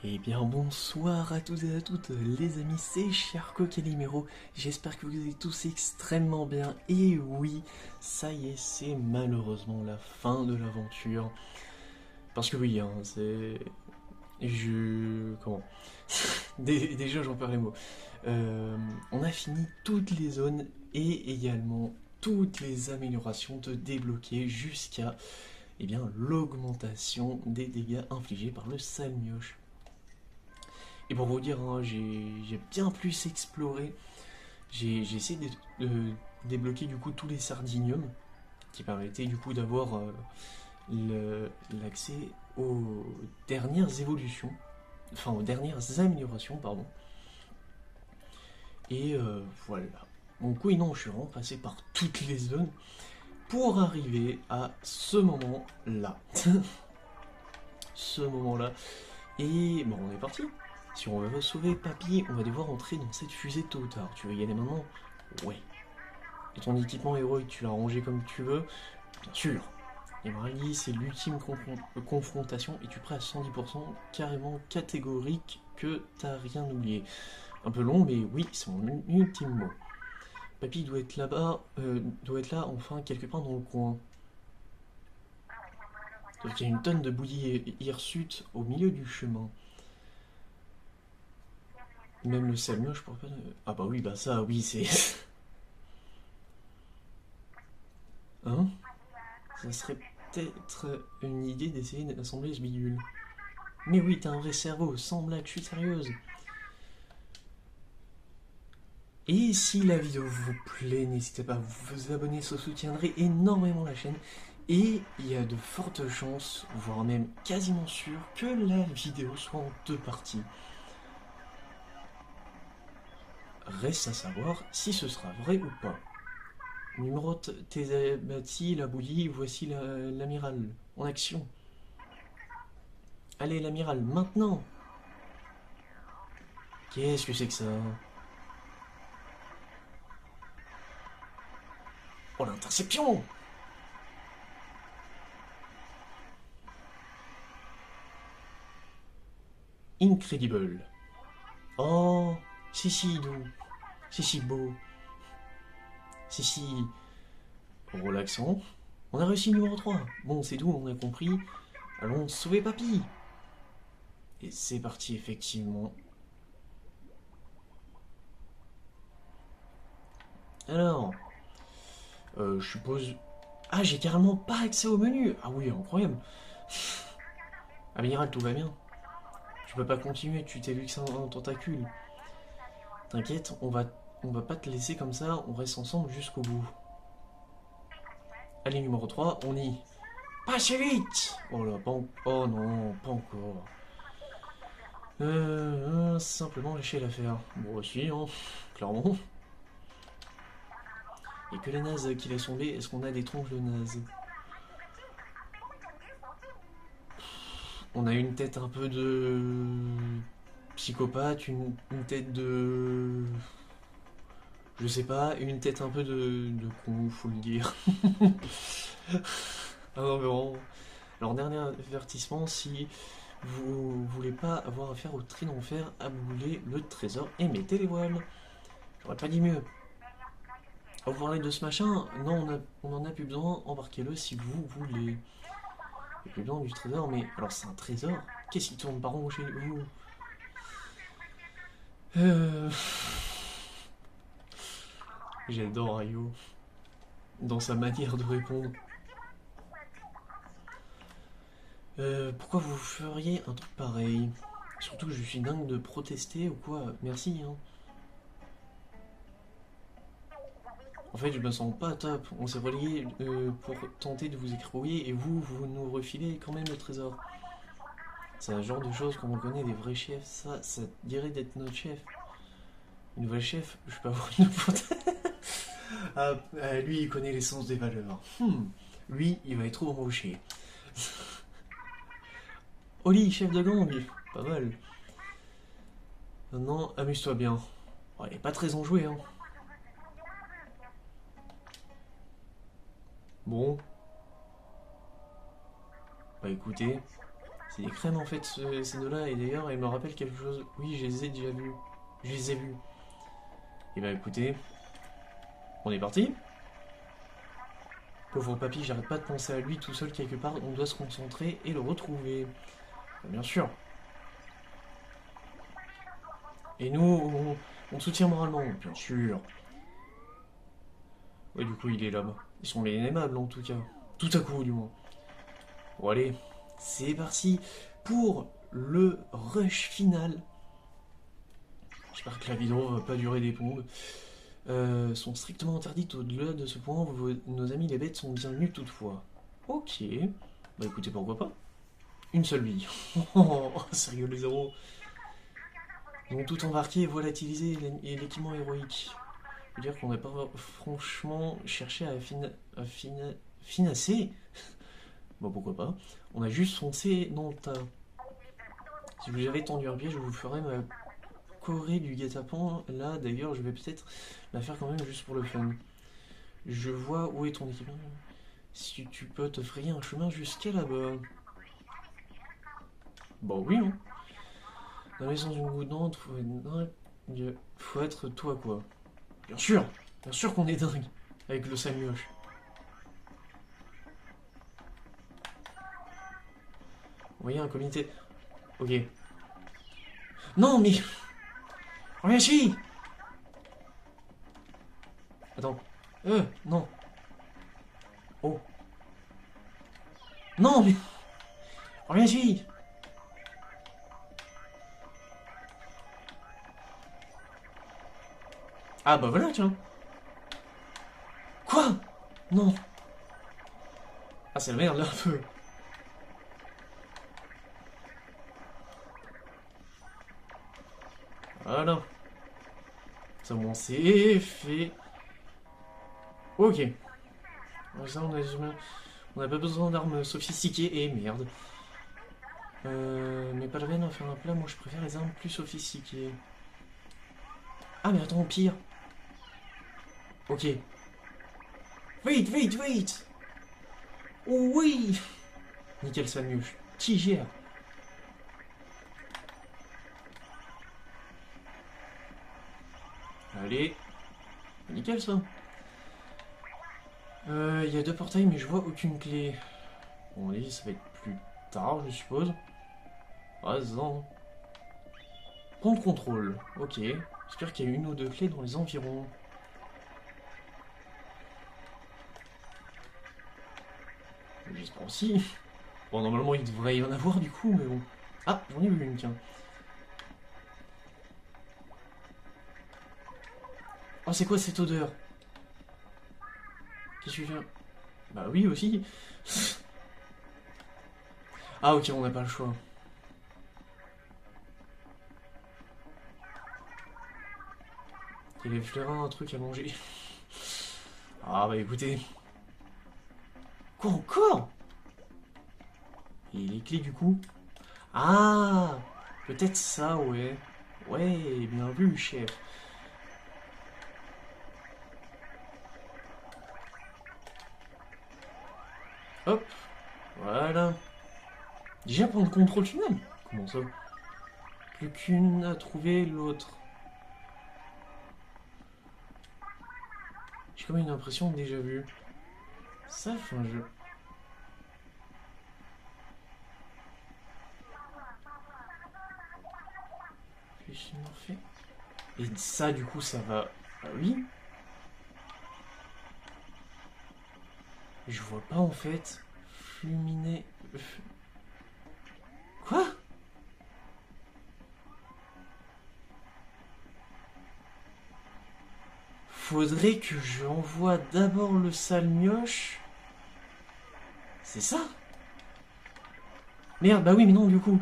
Eh bien bonsoir à tous et à toutes les amis, c'est Charco Calimero, j'espère que vous allez tous extrêmement bien, et oui, ça y est, c'est malheureusement la fin de l'aventure, parce que oui, hein, c'est... Comment déjà j'en perds les mots. On a fini toutes les zones, et également toutes les améliorations de débloquer jusqu'à, eh bien, l'augmentation des dégâts infligés par le Salmioche. Et pour vous dire, hein, j'ai bien plus exploré. J'ai essayé de débloquer du coup tous les sardiniums qui permettaient du coup d'avoir l'accès aux dernières évolutions, enfin aux dernières améliorations, pardon. Et voilà. Donc oui, non, je suis vraiment passé par toutes les zones pour arriver à ce moment-là. Ce moment-là. Et bon, on est parti. Si on veut sauver Papy, on va devoir entrer dans cette fusée tôt ou tard. Tu veux y aller maintenant? Ouais. Et ton équipement héroïque, tu l'as rangé comme tu veux? Bien sûr. Et Marley, c'est l'ultime confrontation et tu es prêt à 110%, carrément catégorique que t'as rien oublié. Un peu long, mais oui, c'est mon ultime mot. Papy doit être là-bas, doit être là enfin quelque part dans le coin. Sauf qu'il y a une tonne de bouillie hirsute au milieu du chemin. Même le Salmio, je pourrais pas... Ah bah oui, bah ça, oui, c'est... Hein? Ça serait peut-être une idée d'essayer d'assembler ce bidule. Mais oui, t'as un vrai cerveau, sans blague, je suis sérieuse. Et si la vidéo vous plaît, n'hésitez pas à vous abonner, ça soutiendrait énormément la chaîne. Et il y a de fortes chances, voire même quasiment sûr, que la vidéo soit en deux parties. Reste à savoir si ce sera vrai ou pas. Numérote tes bâtis, la bouillie, voici l'amiral, en action. Allez l'amiral, maintenant! Qu'est-ce que c'est que ça? Oh l'interception! Incredible. Oh, c'est si doux, c'est si beau, c'est si relaxant. On a réussi numéro 3. Bon, c'est doux, on a compris. Allons sauver Papy. Et c'est parti, effectivement. Alors, je suppose... Ah, j'ai carrément pas accès au menu. Ah oui, incroyable. Amiral, tout va bien. Tu peux pas continuer, tu t'es vu que c'est un tentacule. T'inquiète, on va pas te laisser comme ça, on reste ensemble jusqu'au bout. Allez, numéro 3, on y... Pas assez vite! Oh là, pas oh non, pas encore. Simplement lâcher l'affaire. Bon, aussi, hein, clairement. Et que les nazes qui laissent tomber, est-ce qu'on a des tronches de nazes? On a une tête un peu de psychopathe, une tête de... Je sais pas, une tête un peu de con, faut le dire. Ah non, mais vraiment. Alors, dernier avertissement, si vous voulez pas avoir affaire au tri d'enfer, aboulez le trésor et mettez les voiles. J'aurais pas dit mieux. Vous parlez de ce machin? Non, on en a plus besoin, embarquez-le si vous voulez. Il n'y a plus besoin du trésor, mais... Alors, c'est un trésor? Qu'est-ce qui tourne par rond chez vous? Euh... J'adore Ayo. Dans sa manière de répondre. Pourquoi vous feriez un truc pareil? Surtout que je suis dingue de protester ou quoi? Merci, hein. En fait, je me sens pas top. On s'est reliés pour tenter de vous écrouiller et vous nous refilez quand même le trésor. C'est un genre de choses qu'on reconnaît des vrais chefs. Ça dirait d'être notre chef. Une nouvelle chef, je peux avoir une faute. Lui, il connaît l'essence des valeurs. Lui, il va être embauché. Oli, chef de gang, pas mal. Maintenant, amuse-toi bien. Oh, il est pas très enjoué, hein. Bon. Bah écoutez. C'est des crèmes en fait, ces deux-là, et d'ailleurs, elles me rappellent quelque chose. Oui, je les ai déjà vus. Je les ai vus. Et bah écoutez, on est parti. Pauvre papy, j'arrête pas de penser à lui tout seul quelque part, on doit se concentrer et le retrouver. Bien sûr. Et nous, on soutient moralement, bien sûr. Ouais, du coup, il est là-bas. Ils sont bien aimables en tout cas. Tout à coup, du moins. Bon, allez, c'est parti pour le rush final. J'espère que la vidéo va pas durer des plombes. Sont strictement interdites au-delà de ce point. Nos amis les bêtes sont bienvenus toutefois. Ok. Bah écoutez, pourquoi pas. Une seule vie. Oh, sérieux les héros. Ils ont tout embarqué et volatilisé l'équipement héroïque. Je veux dire qu'on n'a pas franchement cherché à finasser. Bon, pourquoi pas. On a juste foncé dans le tas. Si vous avez tendu un pied, je vous ferai ma Corée du guet-apens. Là, d'ailleurs, je vais peut-être la faire quand même juste pour le fun. Je vois où est ton équipement. Si tu peux te frayer un chemin jusqu'à là-bas. Bon, oui, hein. Dans la maison d'une goudante, faut être toi, quoi. Bien sûr qu'on est dingue. Avec le Samuoche. Vous voyez un comité. Ok. Non, mais. Reviens ici. Attends. Non. Oh. Non, mais. Reviens ici. Ah bah voilà, tiens. Quoi? Non. Ah, c'est la merde, là, un peu. Voilà. Ça, bon, c'est fait. Ok. Ça, on n'a pas besoin d'armes sophistiquées. Et merde. Mais pas la peine d'en faire un plat. Moi, je préfère les armes plus sophistiquées. Ah, mais attends, au pire. Ok. Wait. Oh oui. Nickel, ça mieux. Qui gère? Allez. Nickel, ça. Il y a deux portails, mais je vois aucune clé. Bon, allez, ça va être plus tard, je suppose. Ah, non. Prendre contrôle. Ok. J'espère qu'il y a une ou deux clés dans les environs. J'espère aussi. Bon, normalement, il devrait y en avoir du coup, mais bon. Ah, j'en ai vu une, tiens. Oh, c'est quoi cette odeur? Qu'est-ce que je viens? Bah oui, aussi. Ah, ok, on n'a pas le choix. Il y avait fleurin, un truc à manger. Ah, bah écoutez. Quoi encore? Et les clés du coup? Ah, peut-être ça, ouais. Ouais, bien vu, chef. Hop, voilà. Déjà prendre contrôle final. Comment ça? Plus qu'une à trouver l'autre. J'ai comme une impression de déjà vu. Ça fait un jeu. Fait. Et ça, du coup, ça va. Ah oui. Je vois pas en fait. Fulminer. Quoi? Faudrait que j'envoie d'abord le sale mioche. C'est ça? Merde, bah oui, mais non, du coup.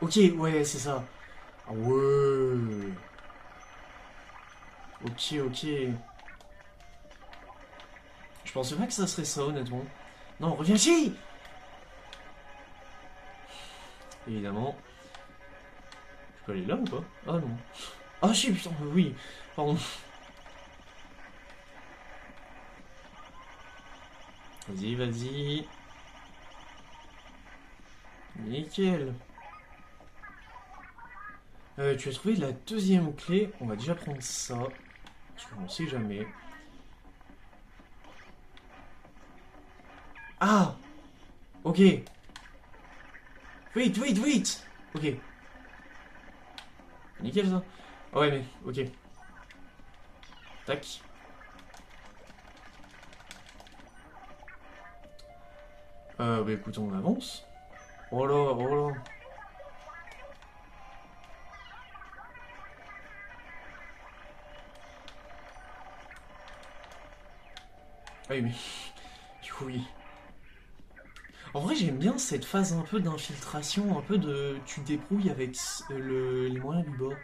Ok, ouais, c'est ça. Ah ouais. Ok. Je pensais pas que ça serait ça, honnêtement. Non, reviens ici! Évidemment. Je peux aller là ou pas? Ah non. Ah si, putain, oui. Pardon. Vas-y. Nickel. Tu as trouvé la deuxième clé. On va déjà prendre ça. Parce qu'on ne sait jamais. Ah! Ok. Wait. Ok. Nickel ça. Ah ouais mais, ok. Tac. Bah écoute, on avance. Oh là. Ah oui, mais... Oui. En vrai, j'aime bien cette phase un peu d'infiltration, un peu de... Tu te débrouilles avec les moyens du bord.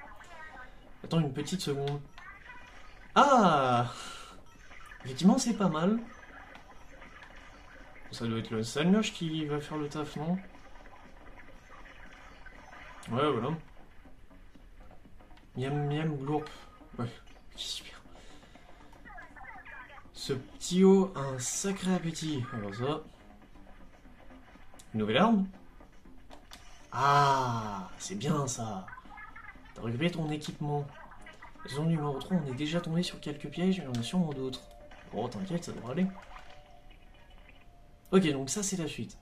Attends une petite seconde. Ah! Effectivement, c'est pas mal. Ça doit être le Salmioche qui va faire le taf, non? Ouais, voilà. Miam, glourp. Ouais, super. Ce petit haut a un sacré appétit. Alors ça... Une nouvelle arme? Ah, c'est bien ça. T'as récupéré ton équipement. Zone numéro 3, on est déjà tombé sur quelques pièges, il y en a sûrement d'autres. Oh, t'inquiète, ça devrait aller. Ok, donc ça c'est la suite.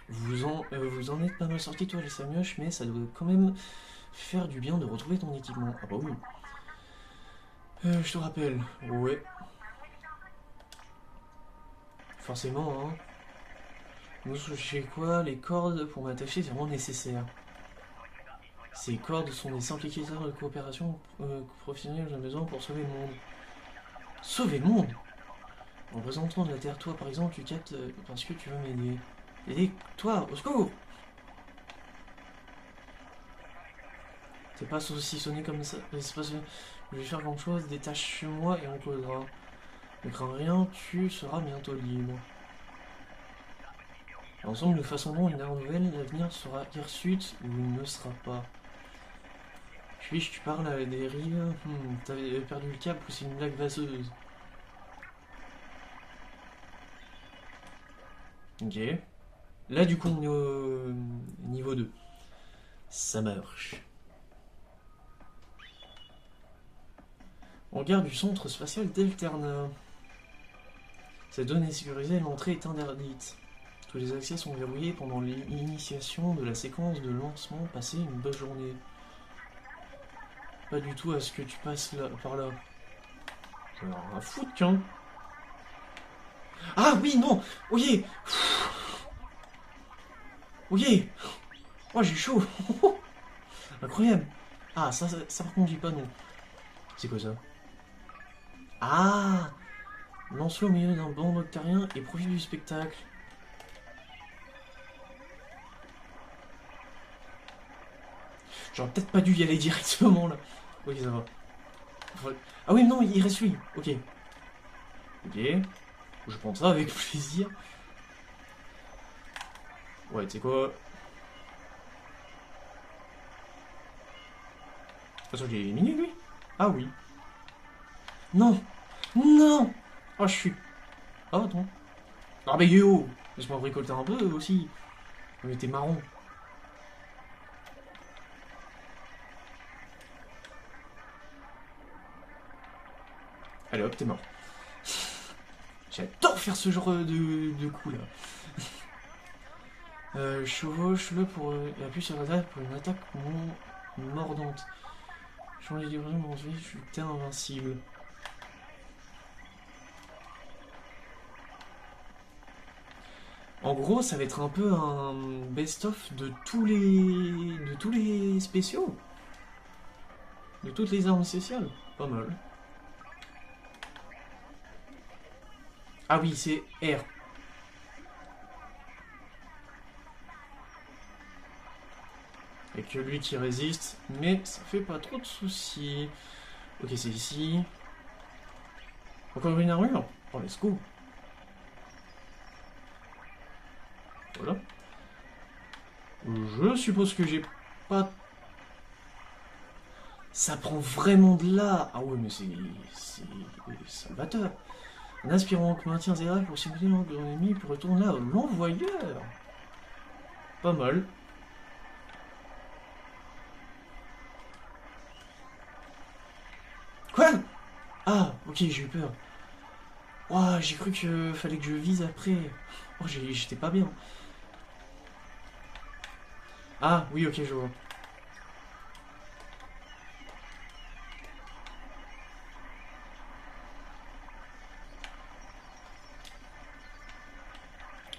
Vous en êtes pas mal sorti toi les Samioches, mais ça doit quand même faire du bien de retrouver ton équipement. Ah bah oui. Je te rappelle, ouais. Forcément, hein. Nous, je sais quoi, les cordes pour m'attacher, c'est vraiment nécessaire. Ces cordes sont des simplificateurs de coopération professionnelle que j'ai besoin pour sauver le monde. Sauver le monde? En représentant de la Terre, toi par exemple, tu captes parce que tu veux m'aider. Aider toi, au secours! T'es pas saucissonné comme ça, c'est pas... Je vais faire grand chose, détache-moi et on causera. Ne crains rien, tu seras bientôt libre. Ensemble, nous façonnons une ère nouvelle, l'avenir sera hirsute ou il ne sera pas. Puis-je, tu parles à des rives? T'avais perdu le cap ou c'est une blague vaseuse? Ok. Là, du coup, on est au niveau 2. Ça marche. On garde du centre spatial d'Elterna. Cette donnée sécurisée, l'entrée est interdite. Tous les accès sont verrouillés pendant l'initiation de la séquence de lancement. Passez une bonne journée. Pas du tout à ce que tu passes là, par là. J'en ai rien à foutre, tiens. Ah oui, non. Oui. Oui. Oh, j'ai chaud. Incroyable. Ah, ça par contre, j'ai pas non. C'est quoi ça? Ah, lance-le au milieu d'un banc octarien et profite du spectacle. J'aurais peut-être pas dû y aller directement là. Ok, ça va. Ah oui, non, il reste lui. Ok. Ok. Je prends ça avec plaisir. Ouais, tu sais quoi? Attends, il est éliminé lui? Ah oui. Non. Non. Oh, je suis... Oh, attends. Ah mais yo, laisse-moi récolter un peu aussi. Mais t'es marron. Allez hop, t'es mort. J'adore faire ce genre de coup là. Chevauche-le pour... et appuie sur l'attaque pour une attaque mordante. Changer les livraisons, mon vie, je suis invincible. En gros, ça va être un peu un best-of de tous les spéciaux. De toutes les armes spéciales. Pas mal. Ah oui, c'est R. Et que lui qui résiste, mais ça fait pas trop de soucis. Ok, c'est ici. Encore une armure? Oh, let's go. Voilà. Je suppose que j'ai pas... Ça prend vraiment de là. Ah ouais, mais c'est salvateur. Un aspirant que maintient Zera pour simuler l'angle de l'ennemi puis retourne là l'envoyeur. Pas mal. Quoi? Ah, ok, j'ai eu peur. Ouah, j'ai cru que fallait que je vise après. Oh, j'étais pas bien. Ah, oui, ok, je vois.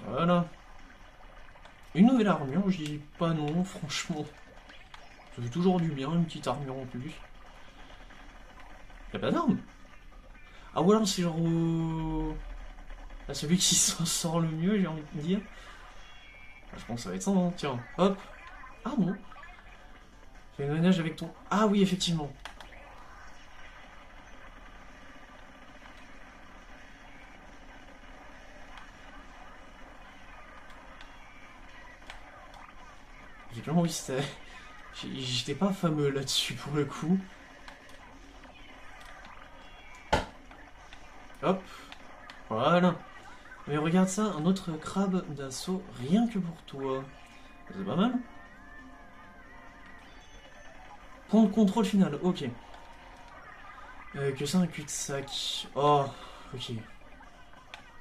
Voilà. Une nouvelle armure, je dis pas non, franchement. Ça fait toujours du bien, une petite armure en plus. Y'a pas d'arme. Ah, ou alors c'est genre celui qui s'en sort le mieux, j'ai envie de dire. Ah, je pense que ça va être ça, hein. Tiens, hop. Ah non. Fais le ménage avec ton... Ah oui, effectivement. Effectivement, oui, c'était... J'étais pas fameux là-dessus pour le coup. Hop. Voilà. Mais regarde ça, un autre crabe d'assaut, rien que pour toi. C'est pas mal. Point de contrôle final, ok. Que ça, un cul-de-sac. Oh, ok.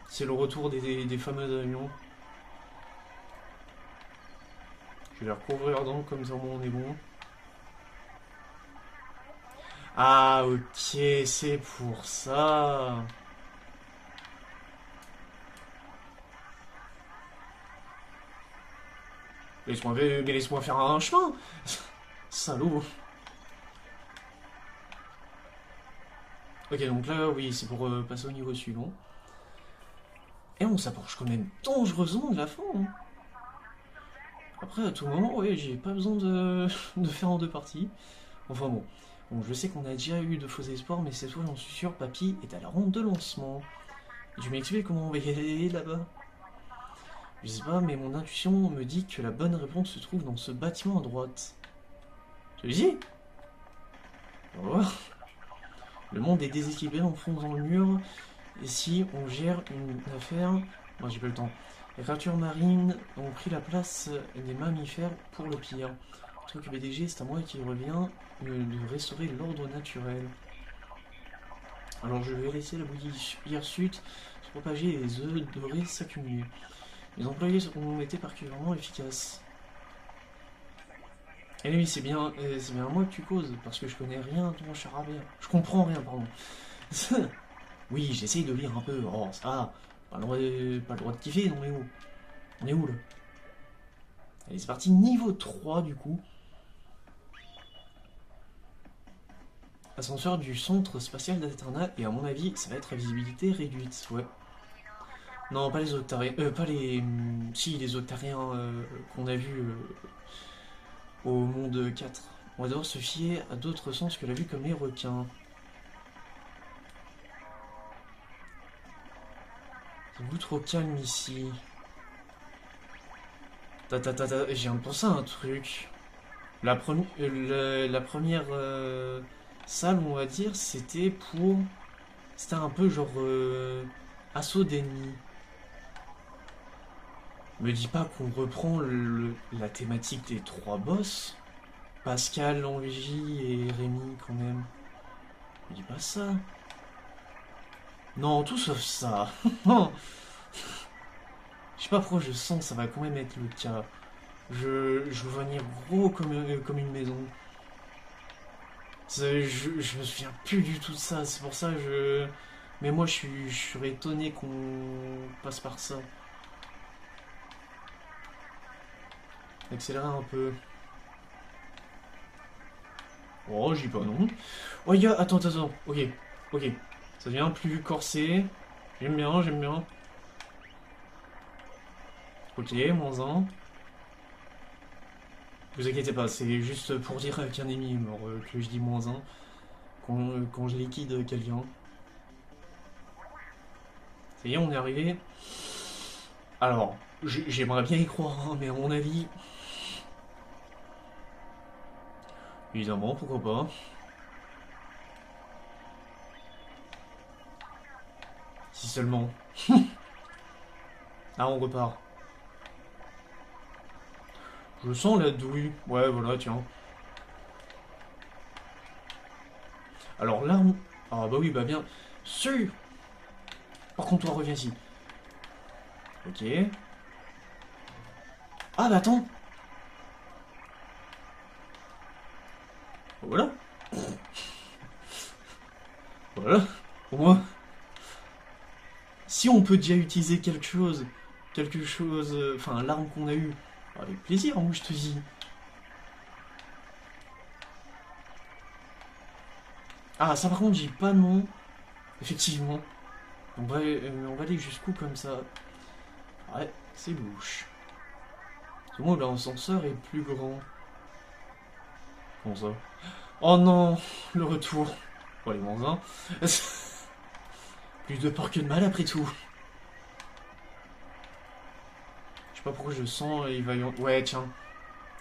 C'est le retour des fameux avions. Je vais les recouvrir donc, comme ça on est bon. Ah, ok, c'est pour ça. Laisse-moi faire un chemin. Salaud. Ok, donc là, oui, c'est pour passer au niveau suivant. Et on s'approche quand même dangereusement de la fin, hein. Après, à tout moment, ouais, j'ai pas besoin de faire en deux parties. Enfin bon. Bon, je sais qu'on a déjà eu de faux espoirs, mais cette fois, j'en suis sûr, Papy est à la ronde de lancement. Je m'explique comment on va y aller là-bas. Je sais pas, mais mon intuition me dit que la bonne réponse se trouve dans ce bâtiment à droite. Celui-ci? On va voir. Le monde est déséquilibré, on fonce dans le mur. Et si on gère une affaire... Moi, j'ai pas le temps. Les créatures marines ont pris la place des mammifères pour le pire. Le truc BDG, c'est à moi qui revient de restaurer l'ordre naturel. Alors je vais laisser la bouillie hirsute se propager et les œufs dorés s'accumuler. Les employés ont été particulièrement efficaces. Et oui, c'est bien à moi que tu causes, parce que je connais rien à ton charabia. Je comprends rien, pardon. Oui, j'essaye de lire un peu. Oh, ça va. Pas le droit de kiffer, on est où? On est où là? Allez, c'est parti, niveau 3 du coup. Ascenseur du centre spatial d'Aterna, et à mon avis, ça va être à visibilité réduite, ouais. Non, pas les Octariens. Pas les. Si, les Octariens qu'on a vus au monde 4. On va devoir se fier à d'autres sens que la vue comme les requins. C'est beaucoup trop calme ici. J'ai viens de penser à un truc. La première salle, on va dire, c'était pour. C'était un peu genre. Assaut d'ennemis. Me dis pas qu'on reprend la thématique des trois boss. Pascal, Angie et Rémi, quand même. Me dis pas ça. Non, tout sauf ça. Non. Je sais pas pourquoi je sens que ça va quand même être le cas. Je veux venir gros comme une maison. Je me souviens plus du tout de ça. C'est pour ça que je. Mais moi, je suis étonné qu'on passe par ça. Accélérer un peu. Oh, j'y pas non. Oh, attends. Ok. Ça devient plus corsé. J'aime bien. Ok, -1. Vous inquiétez pas, c'est juste pour dire qu'un ennemi est mort que je dis -1 quand je liquide quelqu'un. Ça y est, on est arrivé. Alors, j'aimerais bien y croire, hein, mais à mon avis... Évidemment, pourquoi pas. Si seulement. Ah, on repart. Je sens la douille. Ouais, voilà, tiens. Alors, l'arme... Ah bah oui, bah bien sûr. Par contre, toi, reviens ici. Ok. Ah bah attends. Voilà. Voilà. Au moins, si on peut déjà utiliser quelque chose, enfin l'arme qu'on a eue, avec plaisir, moi je te dis. Ah ça par contre j'ai pas de nom, effectivement. On va aller jusqu'où comme ça? Ouais, c'est louche. Au moins l'ascenseur est plus grand. Comment ça? Oh non, le retour. Bon allez, moins un. Plus de peur que de mal après tout. Je sais pas pourquoi je sens il va y en... Ouais tiens,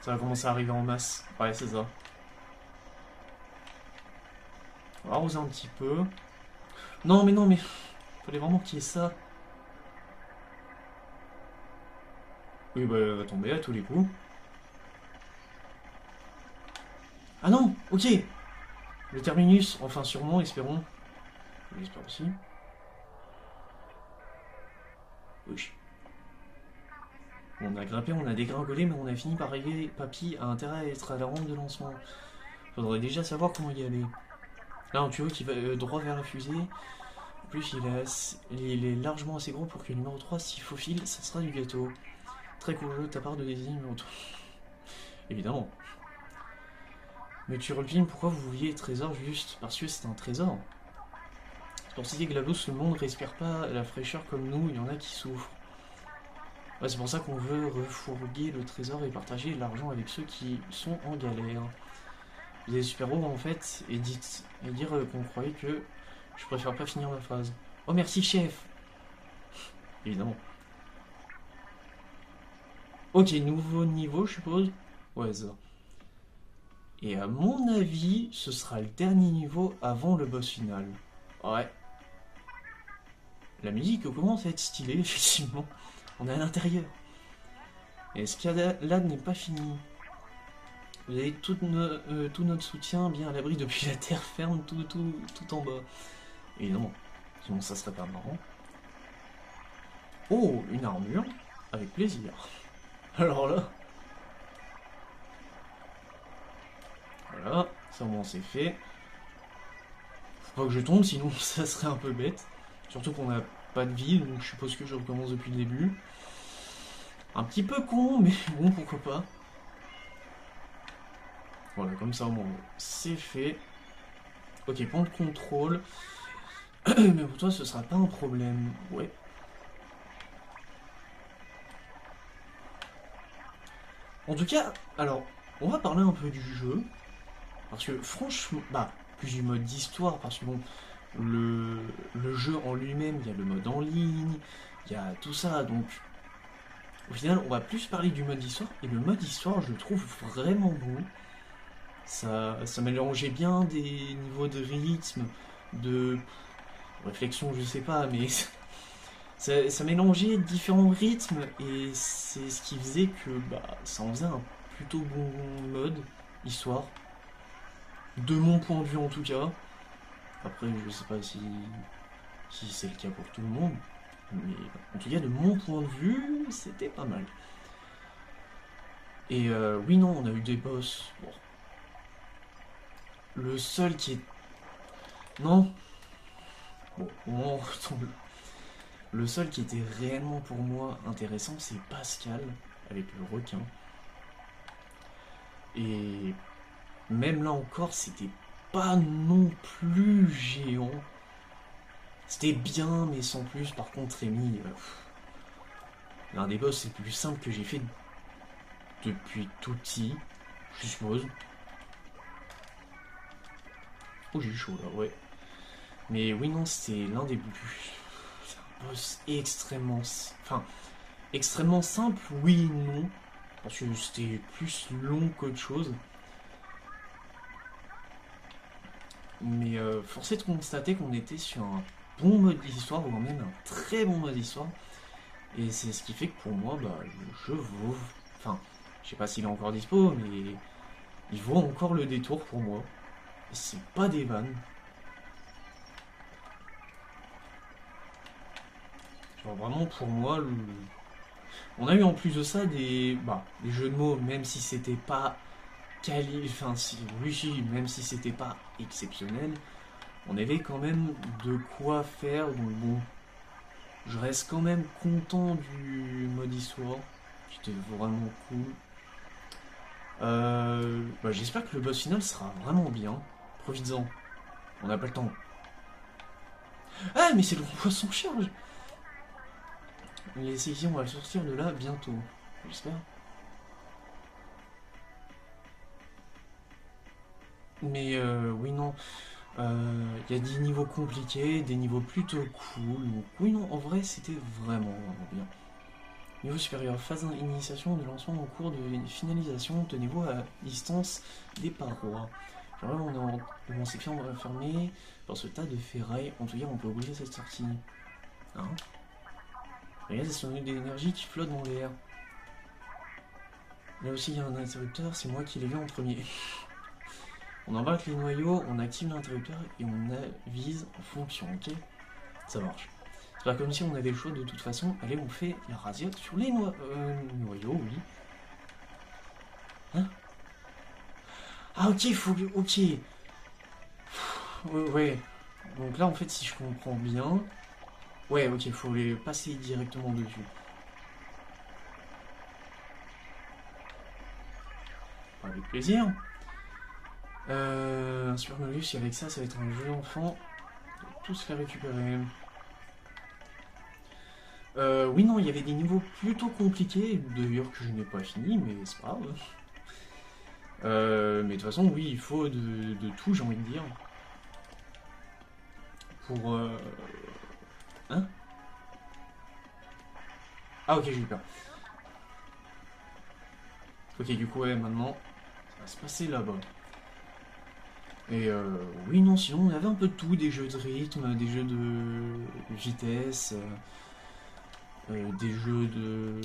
ça va commencer à arriver en masse. Ouais c'est ça. On va arroser un petit peu. Non mais... Fallait vraiment qu'il y ait ça. Oui bah elle va tomber à tous les coups. Ah non, ok. Le terminus, enfin sûrement, espérons. J'espère aussi. Oui. On a grimpé, on a dégringolé, mais on a fini par arriver. Papy a intérêt à être à la rampe de lancement. Faudrait déjà savoir comment y aller. Là, un tuyau qui va droit vers la fusée. En plus, il est largement assez gros pour que le numéro 3 s'y faufile, ça sera du gâteau. Très courageux de ta part de désigner le numéro 3. Évidemment. Mais tu revines, pourquoi vous vouliez trésor juste? Parce que c'est un trésor. C'est pour citer que là-bas, tout le monde ne respire pas la fraîcheur comme nous, il y en a qui souffrent. Ouais, c'est pour ça qu'on veut refourguer le trésor et partager l'argent avec ceux qui sont en galère. Vous êtes super-héros en fait, et dire qu'on croyait que je préfère pas finir ma phrase. Oh merci chef. Évidemment. Ok, nouveau niveau je suppose. Ouais, ça. Et à mon avis, ce sera le dernier niveau avant le boss final. Ouais. La musique commence à être stylée, effectivement. On est à l'intérieur. Et ce qu'il y a là n'est pas fini. Vous avez tout notre soutien bien à l'abri depuis la terre ferme, tout en bas. Évidemment, sinon ça serait pas marrant. Oh, une armure, avec plaisir. Alors là, voilà, ça au moins c'est fait. Faut pas que je tombe, sinon ça serait un peu bête. Surtout qu'on n'a pas de vie, donc je suppose que je recommence depuis le début. Un petit peu con, mais bon, pourquoi pas. Voilà, comme ça au moins c'est fait. Ok, point de contrôle. Mais pour toi, ce sera pas un problème. Ouais. En tout cas, alors, on va parler un peu du jeu. Parce que franchement, bah, plus du mode d'histoire, parce que bon, le jeu en lui-même, il y a le mode en ligne, il y a tout ça, donc au final, on va plus parler du mode d'histoire. Et le mode d'histoire, je le trouve vraiment bon. Ça mélangeait bien des niveaux de rythme, de réflexion, je sais pas, mais ça mélangeait différents rythmes et c'est ce qui faisait que bah, ça en faisait un plutôt bon mode histoire. De mon point de vue en tout cas. Après, je sais pas si c'est le cas pour tout le monde. Mais en tout cas, de mon point de vue, c'était pas mal. Et oui, non, on a eu des boss. Bon. Le seul qui est... Non. Bon, on retombe. Le seul qui était réellement pour moi intéressant, c'est Pascal, avec le requin. Et même là encore, c'était pas non plus géant. C'était bien, mais sans plus. Par contre, Rémi, l'un des boss les plus simples que j'ai fait depuis tout petit, je suppose. Oh, j'ai eu chaud là, ouais. Mais oui, non, c'était l'un des plus... C'est un boss extrêmement... Enfin, extrêmement simple, oui et non. Parce que c'était plus long qu'autre chose. Mais force est de constater qu'on était sur un bon mode d'histoire, voire même un très bon mode d'histoire. Et c'est ce qui fait que pour moi, bah, le jeu vaut... Enfin, je sais pas s'il est encore dispo, mais il vaut encore le détour pour moi. Et c'est pas des vannes. Genre vraiment pour moi, on a eu en plus de ça des jeux de mots, même si c'était pas enfin si, oui, si, même si c'était pas exceptionnel, on avait quand même de quoi faire. Donc bon, je reste quand même content du mode histoire, qui était vraiment cool. Bah, j'espère que le boss final sera vraiment bien. Profites-en, on n'a pas le temps. Ah, mais c'est le poisson charge. Les sections, on va sortir de là bientôt, j'espère. Mais oui, non. Il y a des niveaux compliqués, des niveaux plutôt cool. Donc, oui, non, en vrai, c'était vraiment bien. Niveau supérieur, phase d'initiation de lancement en cours de finalisation, tenez-vous à distance des parois. Genre là, on est en section fermée dans ce tas de ferraille. En tout cas, on peut ouvrir cette sortie. Hein? Regarde, c'est son d'énergie qui flotte dans l'air. Là aussi, il y a un interrupteur, c'est moi qui l'ai vu en premier. On embarque les noyaux, on active l'interrupteur et on avise en fonction, ok? Ça marche. C'est pas comme si on avait le choix de toute façon. Allez, on fait la razzia sur les noyaux, oui. Hein? Ah ok, faut... Ok. Ouais. Donc là, en fait, si je comprends bien... Ouais, ok, faut les passer directement dessus. Avec plaisir. Super Mario, si avec ça, ça va être un jeu d'enfant. Tout se faire récupérer. Oui, non, il y avait des niveaux plutôt compliqués, d'ailleurs que je n'ai pas fini, mais c'est pas grave. Mais de toute façon, oui, il faut de tout, j'ai envie de dire. Pour... Hein? Ah ok, j'ai eu peur. Ok, du coup, ouais, maintenant, ça va se passer là-bas. Et oui, non, sinon, on avait un peu de tout, des jeux de rythme, des jeux de vitesse, des jeux de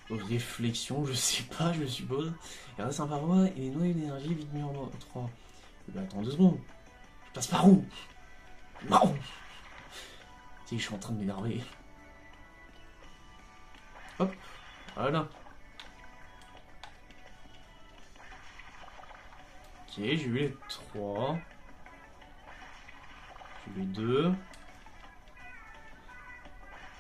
réflexion, je sais pas, je suppose. Et reste un paroi et les noyaux d'énergie vite mis en 3. Bah, attends 2 secondes. Je passe par où? Non! Si, je suis en train de m'énerver. Hop, voilà. Ok, j'ai eu les 3. J'ai eu les 2.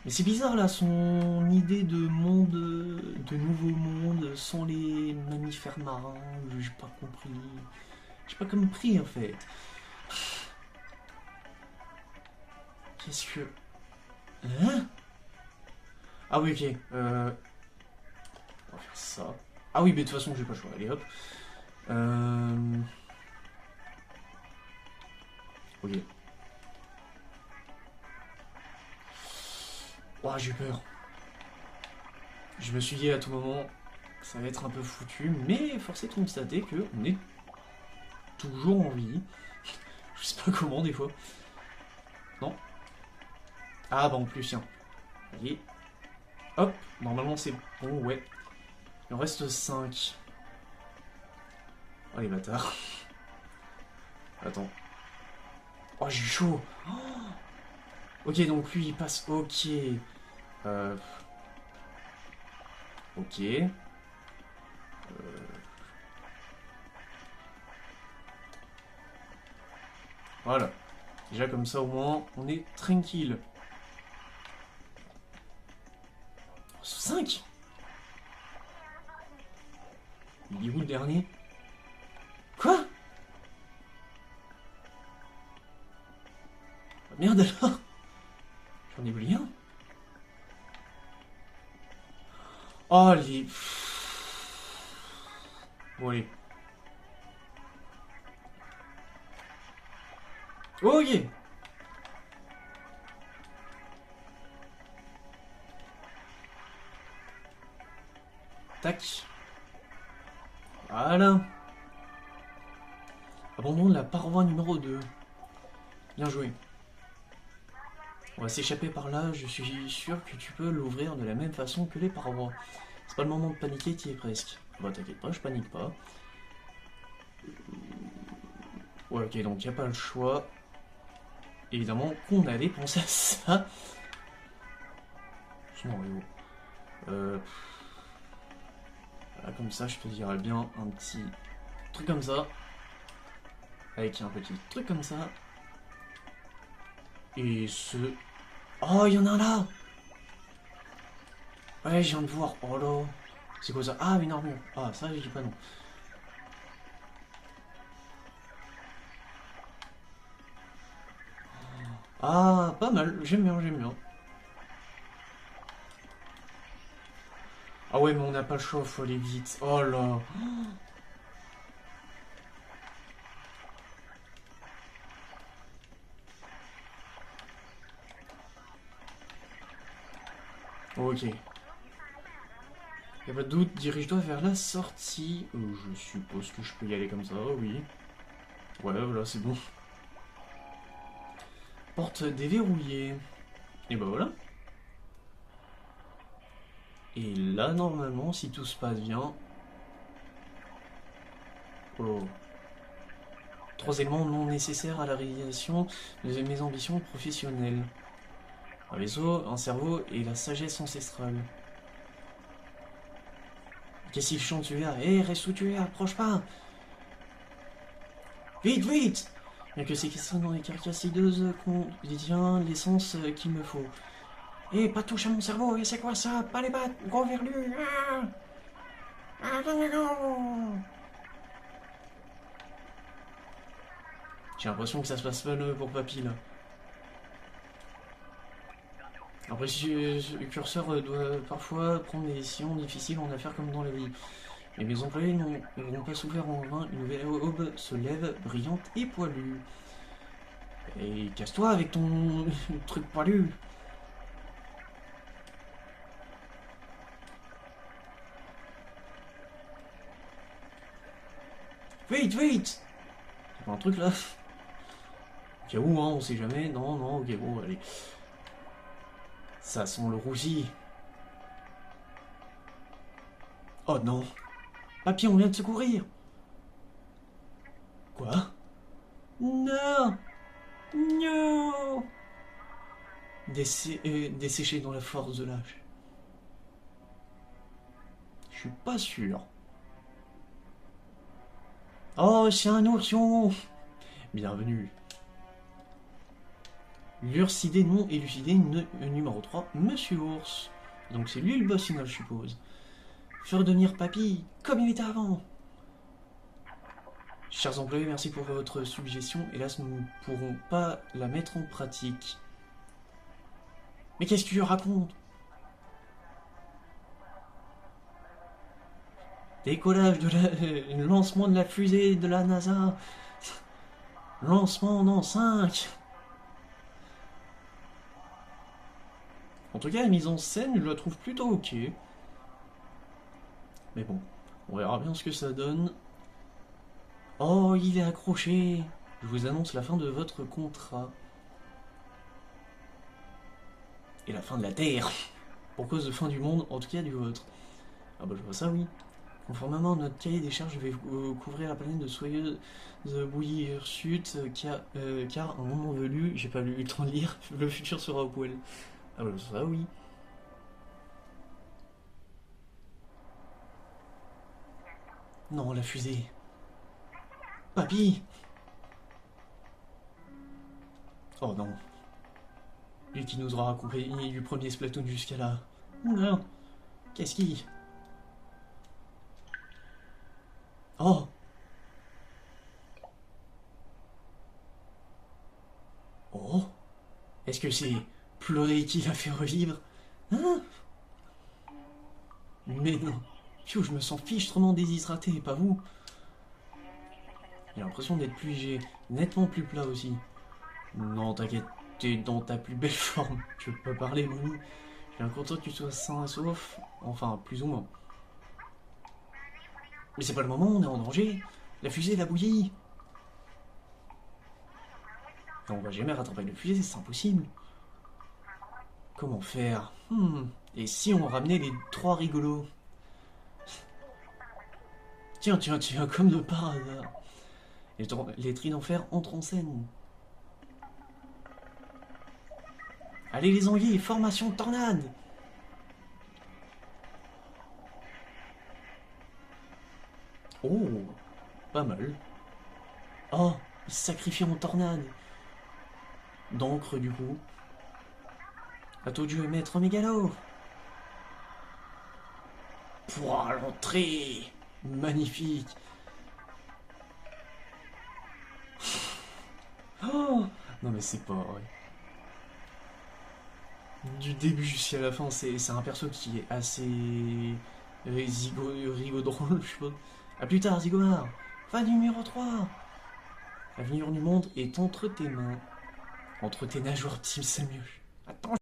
Mais c'est bizarre là, son idée de monde, de nouveau monde, sans les mammifères marins, j'ai pas compris. J'ai pas compris en fait. Qu'est-ce que... Hein? Ah oui, ok. On va faire ça. Ah oui, mais de toute façon, j'ai pas le choix. Allez hop. Ok. Oh, j'ai eu peur. Je me suis dit à tout moment, ça va être un peu foutu, mais force est de constater qu'on est toujours en vie. Je sais pas comment des fois. Non? Ah bah en plus, tiens. Allez. Hop, normalement c'est bon, ouais. Il en reste 5. Oh les bâtards. Attends. Oh j'ai chaud. Oh, ok, donc lui il passe. Ok. Ok. Voilà. Déjà comme ça au moins on est tranquille. 5. Il est où le dernier? Quoi? Ah, merde alors. J'en ai oublié un. Oh les... Bon allez. Ok. Tac. Voilà. Abandon de la paroi numéro 2. Bien joué. On va s'échapper par là, je suis sûr que tu peux l'ouvrir de la même façon que les parois. C'est pas le moment de paniquer, t'y es presque. Bah t'inquiète pas, je panique pas. Ouais, ok, donc y a pas le choix. Évidemment qu'on allait penser à ça. Sinon, voilà, comme ça, je te dirais bien un petit truc comme ça. Avec un petit truc comme ça. Et ce... Oh, il y en a un là! Ouais, je viens de voir. Oh là! C'est quoi ça? Ah, une armure. Ah, ça, je dis pas non. Ah, pas mal. J'aime bien, j'aime bien. Ah ouais, mais on n'a pas le choix, faut aller vite. Oh là! Ok. Y'a pas de doute, dirige-toi vers la sortie. Je suppose que je peux y aller comme ça, oui. Ouais, voilà, c'est bon. Porte déverrouillée. Et bah voilà. Et là, normalement, si tout se passe bien... Oh. 3 éléments non nécessaires à la réalisation de mes ambitions professionnelles. Un vaisseau, un cerveau et la sagesse ancestrale. Qu'est-ce qu'il chante celui-là? Hé, reste où tu es, approche pas! Vite, vite! Bien que ces questions dans les carcasses hideuses contient l'essence qu'il me faut. Hé, pas touche à mon cerveau, et c'est quoi ça? Pas les pattes, gros verlu! Ah, ah, non, non. J'ai l'impression que ça se passe mal pour Papy là. Après, le curseur doit parfois prendre des décisions difficiles en affaires comme dans la vie. Mais mes employés n'ont pas souffert en vain, une nouvelle aube se lève, brillante et poilue. Et casse-toi avec ton truc poilu. Vite, vite! C'est pas un truc là? Au cas où, hein, on sait jamais. Non, non, ok, bon, allez. Ça sent le roussi. Oh non! Papy, on vient de secourir! Quoi? Non! Non! Desséché dans la force de l'âge. Je suis pas sûr. Oh, c'est un ourson! Bienvenue. Lurcidé non élucidé numéro 3, Monsieur Ours. Donc c'est lui le boss final, je suppose. Faire devenir papy comme il était avant. Chers employés, merci pour votre suggestion. Hélas, nous ne pourrons pas la mettre en pratique. Mais qu'est-ce que tu racontes? Décollage de la... lancement de la fusée de la NASA. Lancement dans 5. En tout cas, la mise en scène, je la trouve plutôt ok. Mais bon, on verra bien ce que ça donne. Oh, il est accroché. Je vous annonce la fin de votre contrat. Et la fin de la Terre. Pour cause de fin du monde, en tout cas du vôtre. Ah bah je vois ça, oui. Conformément à notre cahier des charges, je vais couvrir la planète de soyeuse bouillie hirsute, car à un moment venu, j'ai pas eu le temps de lire, le futur sera au poil. Ah bah ça, oui. Non, la fusée. Papy! Oh non. Lui qui nous aura accompagné du premier Splatoon jusqu'à là. Non. Qu'est-ce qui... Oh! Oh! Est-ce que c'est pleurer qui l'a fait revivre? Hein? Mais non. Pfiou, je me sens fichtrement déshydraté, pas vous? J'ai l'impression d'être plus léger, nettement plus plat aussi. Non, t'inquiète, t'es dans ta plus belle forme. Je peux pas parler, Moumi. Je suis content que tu sois sain et sauf. Enfin, plus ou moins. Mais c'est pas le moment, on est en danger. La fusée, la bouillie. On va jamais rattraper la fusée, c'est impossible. Comment faire? Et si on ramenait les 3 rigolos? Tiens, tiens, tiens, comme de par hasard. Les tris d'enfer entrent en scène. Allez les anguilles, formation tornade! Oh, pas mal. Oh, il se sacrifie en tornade. D'encre du coup. À toi Dieu, maître mégalo. Pour l'entrée. Magnifique. Oh, non mais c'est pas vrai. Du début jusqu'à la fin, c'est un perso qui est assez rigodrôle, je sais pas. A plus tard, Zigomar. Fin numéro 3. L'avenir du monde est entre tes mains. Entre tes nageoires, Tim Samuel. Attends.